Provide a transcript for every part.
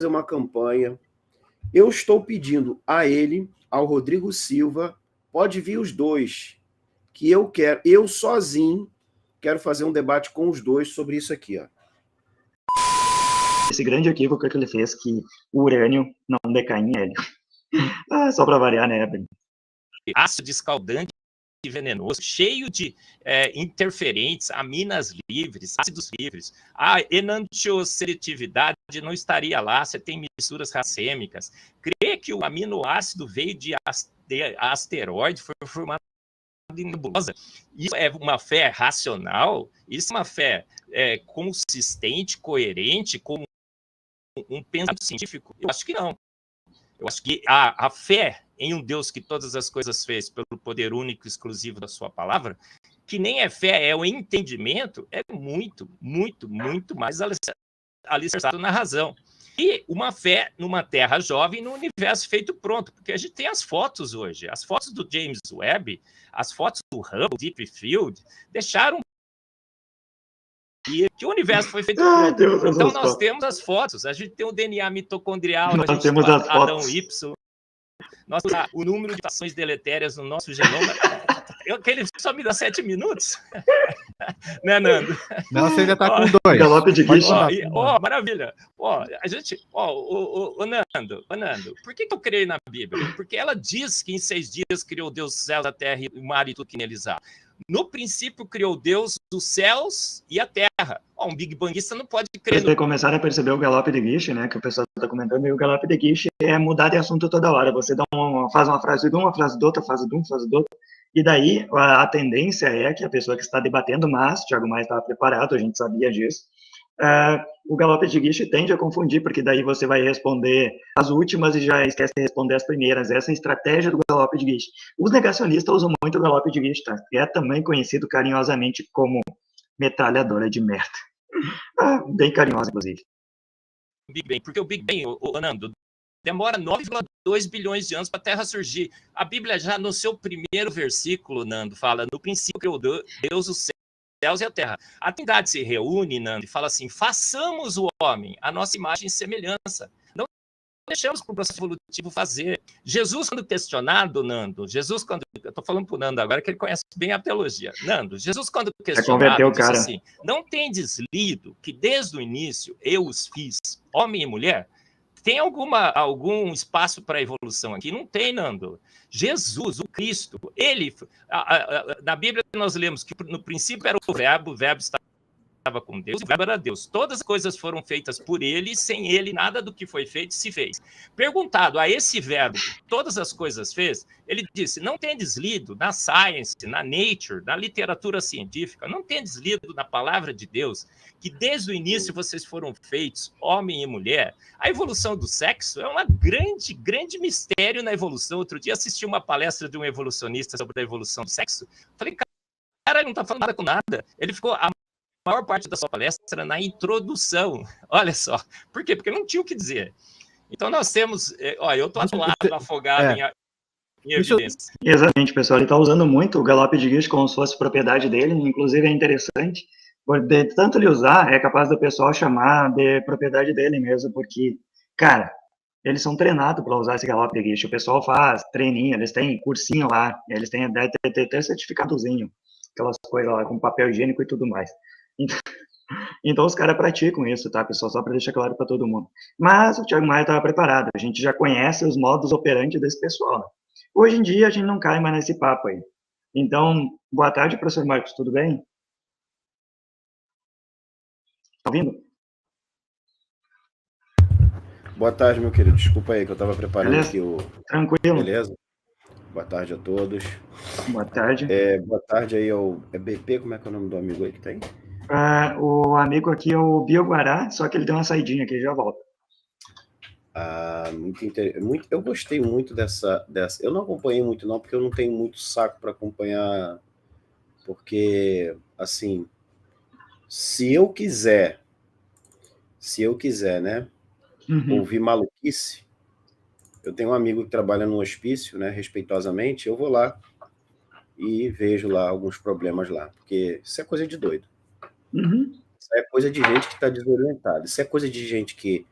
uma campanha. Eu estou pedindo a ele, ao Rodrigo Silva, pode vir os dois, que eu sozinho quero fazer um debate com os dois sobre isso aqui, ó. Esse grande equívoco que ele fez, que o urânio não decai em hélio. Só para variar, né, Evelyn? Ácido escaldante e venenoso, cheio de interferentes, aminas livres, ácidos livres. A enantioseletividade não estaria lá, você tem misturas racêmicas. Crer que o aminoácido veio de asteroide, foi formado em nebulosa. Isso é uma fé racional? Isso é uma fé consistente, coerente, com um pensamento científico? Eu acho que não. Eu acho que a fé em um Deus que todas as coisas fez pelo poder único e exclusivo da sua palavra, que nem é fé, é o entendimento, é muito, muito, muito mais alicerçado na razão. E uma fé numa terra jovem, num universo feito pronto, porque a gente tem as fotos hoje, as fotos do James Webb, as fotos do Hubble, Deep Field, deixaram que o universo foi feito pronto. Então nós temos as fotos, a gente tem o DNA mitocondrial, nós temos tem as Adão fotos. Y, nós temos o número de mutações deletérias no nosso genoma. Ele só me dá 7 minutos. Né, Nando? Não, você já está com 2. Galope de guiche. Maravilha. A gente, Nando, por que eu creio na Bíblia? Porque ela diz que em 6 dias criou Deus os céus, a terra, o mar e tudo que neles há. No princípio criou Deus os céus e a terra. Um Big Bangista não pode crer. Vocês começaram a perceber o galope de guiche, né? Que o pessoal está comentando. E o galope de guiche é mudar de assunto toda hora. Você faz uma frase de uma frase de outra, frase de um, frase de outra. E daí a tendência é que a pessoa que está debatendo, mas o Thiago Maia estava preparado, a gente sabia disso. O galope de guiche tende a confundir, porque daí você vai responder as últimas e já esquece de responder as primeiras. Essa é a estratégia do galope de guiche. Os negacionistas usam muito o galope de guiche, tá? É também conhecido carinhosamente como metralhadora de merda. Bem carinhosa, inclusive. Big Bang, porque o Big Bang, Nando, demora 9,2 bilhões de anos para a Terra surgir. A Bíblia já no seu primeiro versículo, Nando, fala, no princípio criou Deus os céus e a terra. A Trindade se reúne, Nando, e fala assim, façamos o homem, a nossa imagem e semelhança. Não deixamos para o processo evolutivo fazer. Jesus, quando questionado, Nando, eu estou falando para o Nando agora, que ele conhece bem a teologia. Nando, Jesus, quando questionado, disse assim, não tendes lido que desde o início eu os fiz, homem e mulher? Tem algum espaço para evolução aqui? Não tem, Nando. Jesus, o Cristo, ele... na Bíblia nós lemos que no princípio era o verbo estava com Deus, o verbo era Deus. Todas as coisas foram feitas por ele, e sem ele nada do que foi feito se fez. Perguntado a esse verbo que todas as coisas fez, ele disse, não tendes lido na Science, na Nature, na literatura científica, não tendes lido na palavra de Deus, que desde o início vocês foram feitos, homem e mulher. A evolução do sexo é um grande, grande mistério na evolução. Outro dia assisti uma palestra de um evolucionista sobre a evolução do sexo. Falei, cara, ele não está falando nada com nada. Ele ficou a maior parte da sua palestra na introdução. Olha só. Por quê? Porque não tinha o que dizer. Então nós temos... eu estou atolado, afogado em evidências. Exatamente, pessoal. Ele está usando muito o galope de guiche como se fosse propriedade dele. Inclusive é interessante. De tanto ele usar, é capaz do pessoal chamar de propriedade dele mesmo, porque, cara, eles são treinados para usar esse galope de guiche. O pessoal faz treininho, eles têm cursinho lá, eles têm até certificadozinho, aquelas coisas lá com papel higiênico e tudo mais. Então os caras praticam isso, tá, pessoal? Só para deixar claro para todo mundo. Mas o Thiago Maia estava preparado, a gente já conhece os modus operandi desse pessoal. Hoje em dia a gente não cai mais nesse papo aí. Então, boa tarde, professor Marcos, tudo bem? Tá ouvindo? Boa tarde, meu querido. Desculpa aí que eu estava preparando Beleza? aqui o... Tranquilo. Beleza? Boa tarde a todos. Boa tarde. Boa tarde aí ao... É BP? Como é que é o nome do amigo aí que tá aí? O amigo aqui é o Bioguará, só que ele deu uma saidinha aqui, já volta. Muito interessante. Eu gostei muito dessa... Eu não acompanhei muito não, porque eu não tenho muito saco para acompanhar, porque, assim, se eu quiser, né, ouvir maluquice, eu tenho um amigo que trabalha no hospício, né, respeitosamente, eu vou lá e vejo lá alguns problemas lá, porque isso é coisa de doido. Isso é coisa de gente que está desorientada, isso é coisa de gente que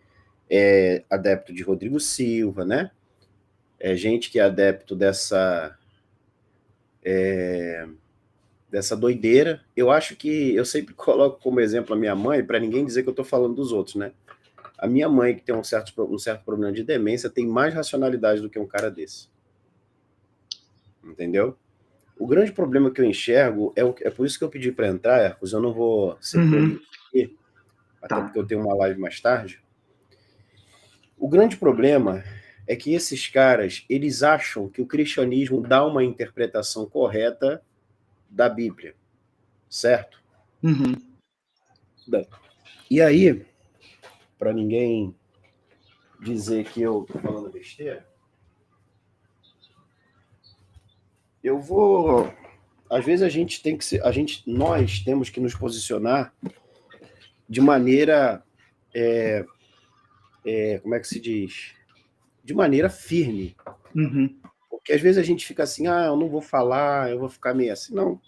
é adepto de Rodrigo Silva, né? É gente que é adepto dessa doideira. Eu acho que eu sempre coloco como exemplo a minha mãe, para ninguém dizer que eu estou falando dos outros, né? A minha mãe, que tem um certo problema de demência, tem mais racionalidade do que um cara desse. Entendeu? O grande problema que eu enxergo é por isso que eu pedi para entrar, Hercos, eu não vou ser prolixo aqui, até porque eu tenho uma live mais tarde. O grande problema é que esses caras, eles acham que o cristianismo dá uma interpretação correta da Bíblia, certo? E aí, para ninguém dizer que eu tô falando besteira, eu vou... Às vezes a gente tem que ser... Nós temos que nos posicionar de maneira... como é que se diz? De maneira firme. Porque às vezes a gente fica assim, eu não vou falar, eu vou ficar meio assim. Não.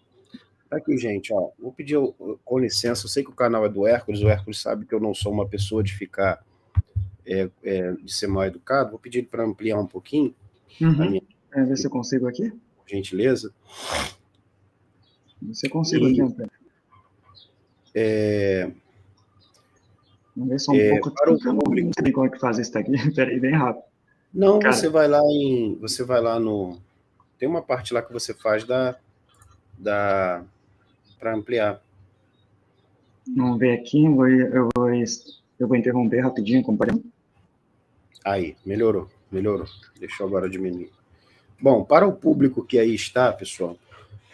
Tá aqui, gente, ó. Vou pedir com licença, eu sei que o canal é do Hércules, o Hércules sabe que eu não sou uma pessoa de ficar... de ser mal educado. Vou pedir para ampliar um pouquinho. Ver se eu consigo aqui. Por gentileza. Você consigo aqui, Antônio. Vamos ver só um pouco. Para o público. Não sei como é que faz isso aqui. Peraí, bem rápido. Não, cara, você vai lá no... Tem uma parte lá que você faz para ampliar. Vamos ver aqui. Eu vou interromper rapidinho, companheiro. Aí, melhorou. Deixa eu agora diminuir. Bom, para o público que aí está, pessoal,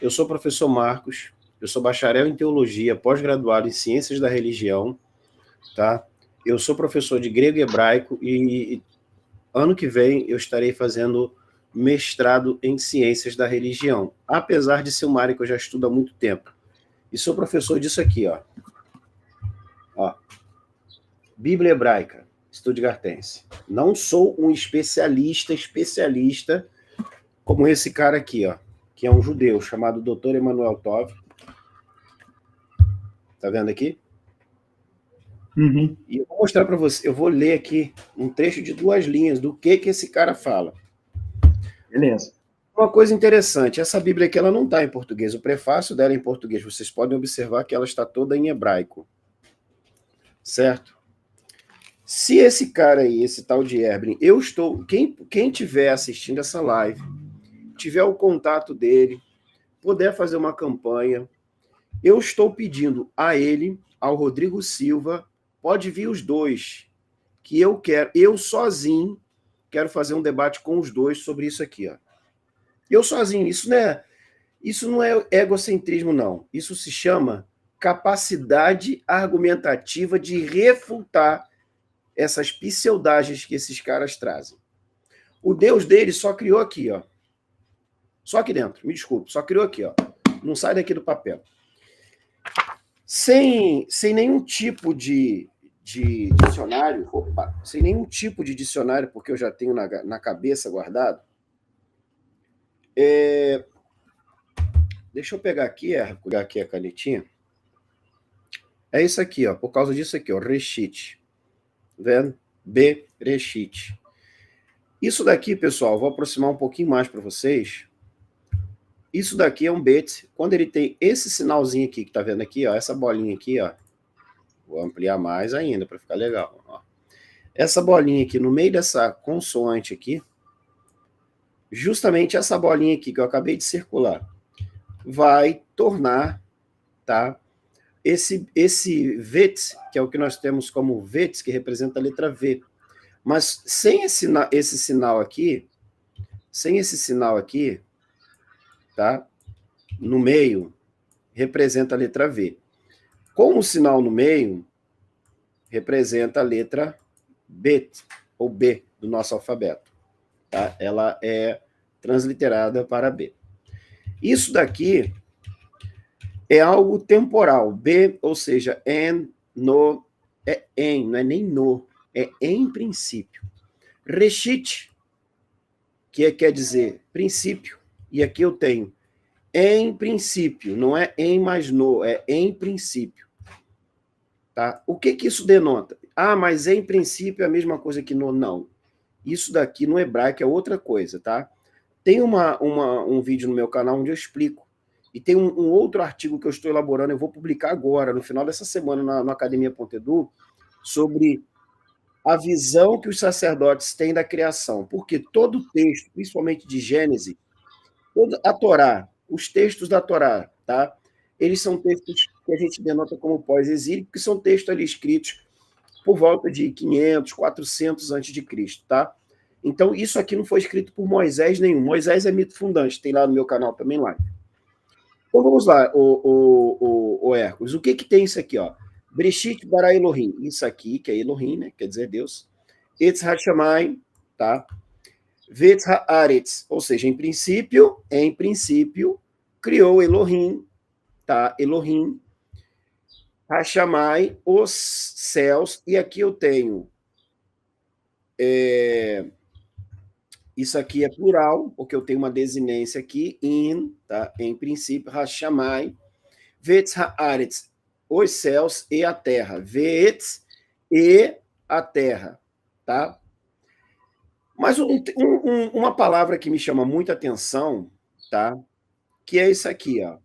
eu sou o professor Marcos, eu sou bacharel em teologia, pós-graduado em ciências da religião, tá? Eu sou professor de grego e hebraico e ano que vem eu estarei fazendo mestrado em ciências da religião, apesar de ser uma área que eu já estudo há muito tempo. E sou professor disso aqui, ó. Bíblia hebraica, Stuttgartense. Não sou um especialista como esse cara aqui, ó, que é um judeu chamado Dr. Emanuel Tov. Tá vendo aqui? E eu vou mostrar para você, eu vou ler aqui um trecho de 2 linhas do que esse cara fala. Beleza. Uma coisa interessante, essa Bíblia aqui ela não está em português, o prefácio dela é em português, vocês podem observar que ela está toda em hebraico. Certo? Se esse cara aí, esse tal de Erblin, quem estiver assistindo essa live, tiver o contato dele, puder fazer uma campanha, eu estou pedindo a ele, ao Rodrigo Silva, pode vir os dois, que eu sozinho quero fazer um debate com os dois sobre isso aqui, ó. Eu sozinho, isso não é egocentrismo, não. Isso se chama capacidade argumentativa de refutar essas pseudagens que esses caras trazem. O Deus deles só criou aqui, ó. Só aqui dentro, me desculpe, só criou aqui, ó. Não sai daqui do papel. Sem nenhum tipo de dicionário, sem nenhum tipo de dicionário, porque eu já tenho na cabeça guardado. Deixa eu pegar aqui a canetinha. É isso aqui, ó, por causa disso aqui, ó, Reshit. Vendo? Bereshit. Isso daqui, pessoal, vou aproximar um pouquinho mais para vocês. Isso daqui é um bet. Quando ele tem esse sinalzinho aqui, que tá vendo aqui, ó, essa bolinha aqui, ó. Vou ampliar mais ainda para ficar legal. Ó. Essa bolinha aqui no meio dessa consoante aqui, justamente essa bolinha aqui que eu acabei de circular, vai tornar, tá? Esse vet, que é o que nós temos como vet, que representa a letra V. Mas sem esse sinal aqui, tá? No meio, representa a letra V. Com o sinal no meio, representa a letra B, ou B, do nosso alfabeto. Tá? Ela é transliterada para B. Isso daqui é algo temporal. B, ou seja, não é nem no, é em princípio. Reshit, que quer dizer princípio, e aqui eu tenho em princípio, não é em mais no, é em princípio. Tá? O que isso denota? Ah, mas em princípio é a mesma coisa que no... Não. Isso daqui no hebraico é outra coisa, tá? Tem um vídeo no meu canal onde eu explico. E tem um outro artigo que eu estou elaborando, eu vou publicar agora, no final dessa semana, na Academia.edu, sobre a visão que os sacerdotes têm da criação. Porque todo texto, principalmente de Gênesis, toda a Torá, os textos da Torá, tá? Eles são textos que a gente denota como pós-exílio, que são textos ali escritos por volta de 500, 400 antes de Cristo, tá? Então, isso aqui não foi escrito por Moisés nenhum. Moisés é mito fundante, tem lá no meu canal também lá. Então, vamos lá, o Hércules. O que tem isso aqui, ó? Breshit bara Elohim. Isso aqui, que é Elohim, né? Quer dizer Deus. Etz Hashamayim, tá? Vetz Haaretz. Ou seja, em princípio, criou Elohim, tá? Elohim. Hashamai, os céus. E aqui eu tenho... Isso aqui é plural, porque eu tenho uma desinência aqui, tá? Em princípio, Hashamai, Vetz Haaretz, os céus e a terra. Vetz e a terra, tá? Mas uma palavra que me chama muita atenção, tá? Que é isso aqui, ó.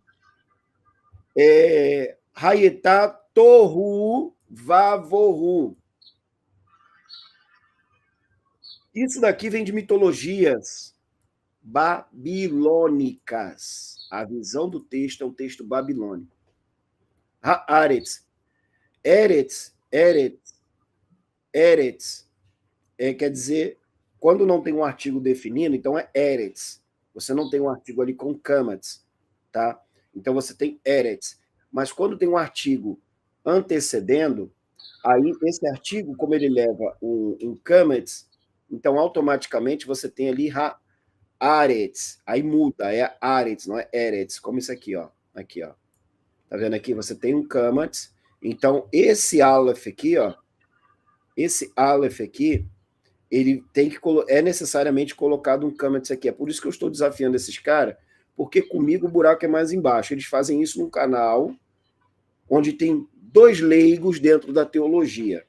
Hayetá Tohu Vavohu. Isso daqui vem de mitologias babilônicas. A visão do texto é um texto babilônico. Haaretz. Eretz. Quer dizer, quando não tem um artigo definido, então é Eretz. Você não tem um artigo ali com kamatz, tá? Então você tem Eretz. Mas quando tem um artigo antecedendo, aí esse artigo, como ele leva um kamatz, então automaticamente você tem ali Haaretz. Aí muda, é Haaretz, não é Eretz, como isso aqui, ó. Aqui, ó. Tá vendo aqui? Você tem um kamatz. Então, esse Aleph aqui, ó, ele tem que é necessariamente colocado um kamatz aqui. É por isso que eu estou desafiando esses caras, porque comigo o buraco é mais embaixo. Eles fazem isso num canal onde tem 2 leigos dentro da teologia.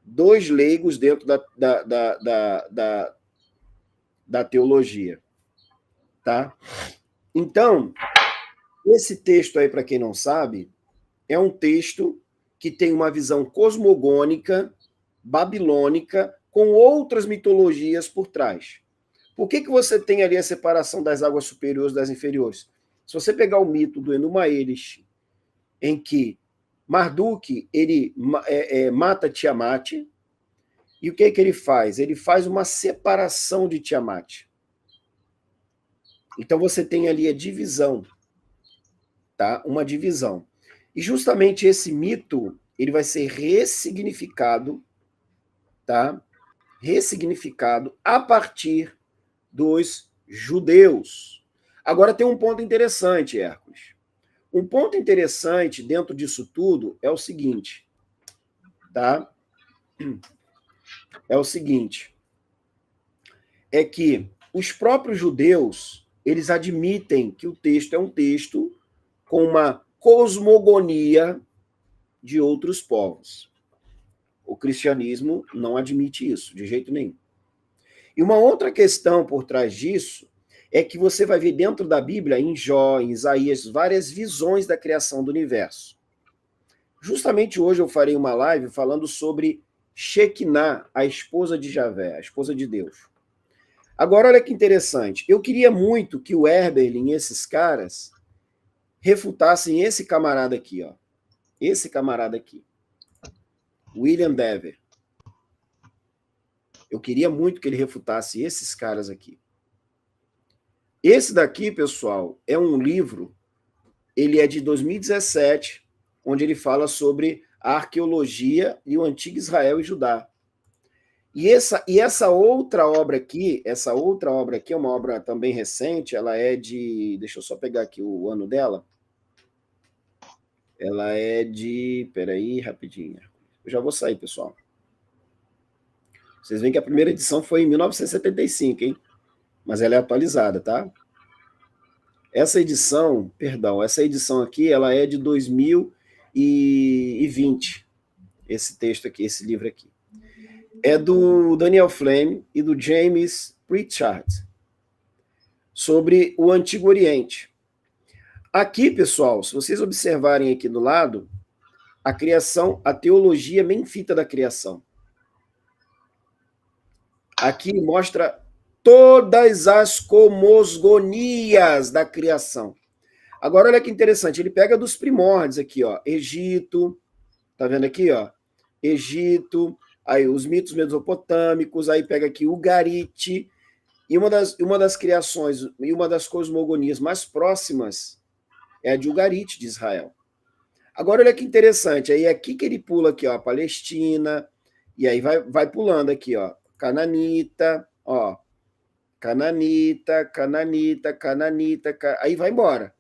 2 leigos dentro da teologia. Tá? Então, esse texto aí, para quem não sabe, é um texto que tem uma visão cosmogônica, babilônica, com outras mitologias por trás. Por que você tem ali a separação das águas superiores das inferiores? Se você pegar o mito do Enuma Elish, em que Marduk ele mata Tiamat, e o que ele faz? Ele faz uma separação de Tiamat. Então você tem ali a divisão, tá? Uma divisão. E justamente esse mito, ele vai ser ressignificado, tá? Ressignificado a partir dos judeus. Agora tem um ponto interessante, Hércules. Um ponto interessante dentro disso tudo é o seguinte, tá? É o seguinte, é que os próprios judeus, eles admitem que o texto é um texto com uma cosmogonia de outros povos. O cristianismo não admite isso, de jeito nenhum. E uma outra questão por trás disso é que você vai ver dentro da Bíblia, em Jó, em Isaías, várias visões da criação do universo. Justamente hoje eu farei uma live falando sobre Shekinah, a esposa de Javé, a esposa de Deus. Agora, olha que interessante. Eu queria muito que o Herberlin e esses caras refutassem esse camarada aqui, ó. Esse camarada aqui. William Dever. Eu queria muito que ele refutasse esses caras aqui. Esse daqui, pessoal, é um livro, ele é de 2017, onde ele fala sobre a arqueologia e o antigo Israel e Judá. E essa outra obra aqui é uma obra também recente, ela é de... Deixa eu só pegar aqui o ano dela. Ela é de... Peraí, rapidinho. Eu já vou sair, pessoal. Vocês veem que a primeira edição foi em 1975, hein? Mas ela é atualizada, tá? Essa edição aqui, ela é de 2020, esse texto aqui, esse livro aqui. É do Daniel Flame e do James Pritchard, sobre o Antigo Oriente. Aqui, pessoal, se vocês observarem aqui do lado, a criação, a teologia menfita da criação. Aqui mostra todas as cosmogonias da criação. Agora, olha que interessante, ele pega dos primórdios aqui, ó, Egito, tá vendo aqui, ó? Egito, aí os mitos mesopotâmicos, aí pega aqui Ugarite, e uma das criações, e uma das cosmogonias mais próximas é a de Ugarite, de Israel. Agora, olha que interessante, aí é aqui que ele pula aqui, ó, Palestina, e aí vai pulando aqui, ó, Cananita, ó, Cananita, aí vai embora.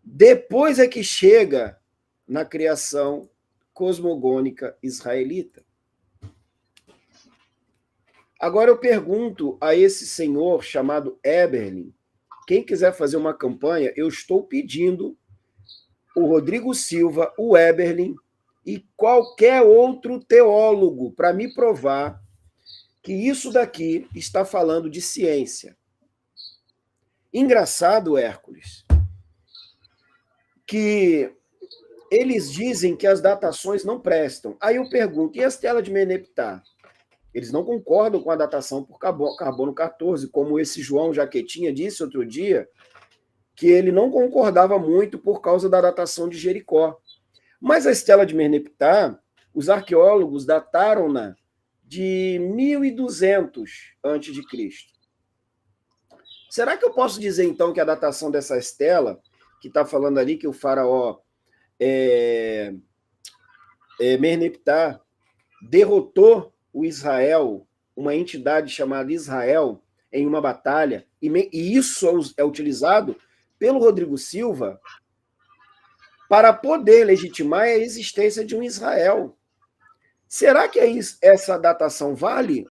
Depois é que chega na criação cosmogônica israelita. Agora eu pergunto a esse senhor chamado Eberlin, quem quiser fazer uma campanha, eu estou pedindo o Rodrigo Silva, o Eberlin e qualquer outro teólogo para me provar que isso daqui está falando de ciência. Engraçado, Hércules, que eles dizem que as datações não prestam. Aí eu pergunto, e a estela de Meneptah? Eles não concordam com a datação por carbono 14, como esse João Jaquetinha disse outro dia, que ele não concordava muito por causa da datação de Jericó. Mas a estela de Merneptah, os arqueólogos dataram-na de 1200 a.C. Será que eu posso dizer, então, que a datação dessa estela, que está falando ali que o faraó Merneptah derrotou o Israel, uma entidade chamada Israel, em uma batalha, e isso é utilizado pelo Rodrigo Silva para poder legitimar a existência de um Israel? Será que essa datação vale